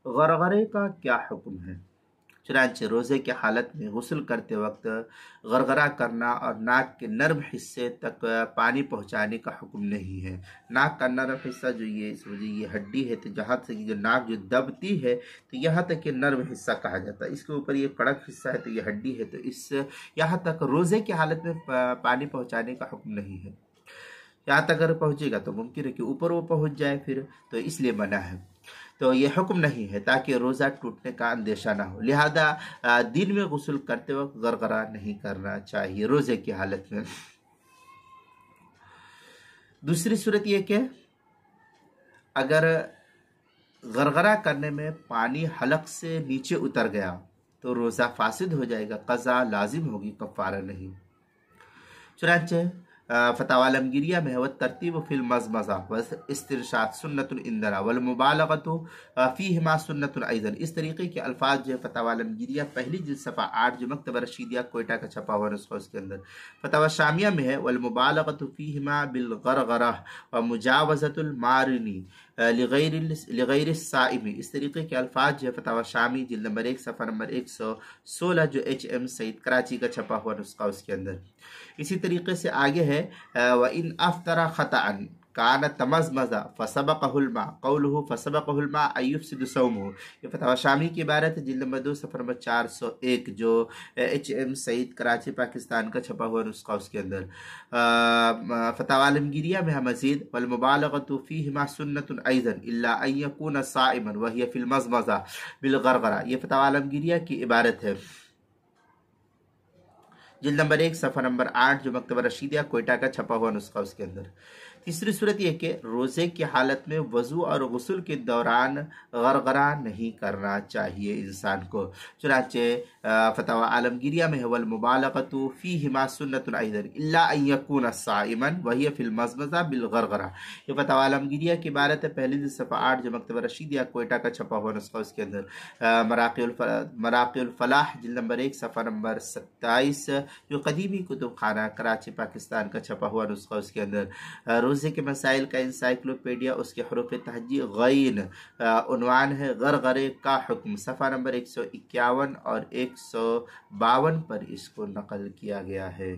غرغرے کا کیا حکم ہے؟ چنانچہ روزے کی حالت میں غسل کرتے وقت غرغرہ کرنا اور ناک کے نرم حصے تک پانی پہنچانے کا حکم نہیں ہے۔ ناک کا نرم حصہ جو یہ ہڈی ہے، تو جہاں سے جو ناک جو دبتی ہے تو یہاں تک یہ نرم حصہ کہا جاتا ہے، اس کے اوپر یہ کڑک حصہ ہے تو یہ ہڈی ہے، تو اس یہاں تک روزے کی حالت میں پانی پہنچانے کا حکم نہیں ہے۔ یہاں تک اگر پہنچے گا تو ممکن ہے کہ اوپر وہ پہنچ جائے پھر، تو اس لیے منع ہے، تو یہ حکم نہیں ہے تاکہ روزہ ٹوٹنے کا اندیشہ نہ ہو، لہذا دن میں غسل کرتے وقت غرغرہ نہیں کرنا چاہیے روزے کی حالت میں۔ دوسری صورت یہ کہ اگر غرغرہ کرنے میں پانی حلق سے نیچے اتر گیا تو روزہ فاسد ہو جائے گا، قضا لازم ہوگی، کفارہ نہیں۔ چنانچہ فتاوی عالمگیریہ میں ہے ترتیب فی المضمضہ والاستنشاق سنت عندنا والمبالغۃ فیہما سنت ایضا، اس طریقے کے الفاظ جو ہے فتاوی عالمگیریہ پہلی جلد صفحہ 8 جو مکتبہ رشیدیہ کوئٹہ کا چھپا ہوا نسخہ اس کے اندر، فتاوی شامیہ میں ہے والمبالغۃ فیہما بالغرغرہ ومجاوزۃ المارنی لغیر الصائم، اس طریقے کے الفاظ جو ہے فتاوی شامی جلد نمبر 1 صفحہ نمبر 116 جو HM سعید کراچی کا چھپا ہوا نسخہ اس کے اندر۔ اسی طریقے سے آگے ہے وَإِنْ أَفْتَرَ خَطَأً كَانَ تَمَزْمَزَ فَسَبَقَهُ الْمَاءُ قَوْلُهُ فَسَبَقَهُ الْمَاءُ أَن يُفْسِدُ صَوْمُهُ، یہ فتاوی شامی کی عبارت ہے جلد نمبر 2 صفحہ نمبر 401 جو HM سعید کراچی پاکستان کا چھپا ہوا نسخہ اس کے اندر۔ فتاوی عالمگیریہ میں ہے مزید والمبالغۃ فیہما سنت ایضا الا ان یکون صائما وہی فی المضمضہ بالغرغرہ، یہ فتاوی عالمگیریہ کی عبارت ہے جلد نمبر 1 صفحہ نمبر 8 جو مکتبہ رشیدیہ کوئٹہ کا چھپا ہوا نسخہ اس کے اندر۔ تیسری صورت یہ کہ روزے کی حالت میں وضو اور غسل کے دوران غرغرہ نہیں کرنا چاہیے انسان کو، چنانچہ فتاوی عالمگیریہ میں ہے والمبالغۃ فیہما سنت ایضا الا ان یکون صائما وہی فی المضمضہ بالغرغرہ، یہ فتاوی عالمگیریہ کی عبارت ہے پہلی جلد صفحہ 8 جو مکتبہ رشیدیہ کوئٹہ کا چھپا ہوا نسخہ اس کے اندر۔ مراقی الفلاح جلد نمبر 1 صفحہ نمبر 27 جو قدیمی کتب خانہ کراچی پاکستان کا چھپا ہوا نسخہ اس کے اندر۔ روزے کے مسائل کا انسائکلوپیڈیا اس کے حروف تہجی غین، عنوان ہے غرغرے کا حکم، صفحہ نمبر 151 اور 152 پر اس کو نقل کیا گیا ہے۔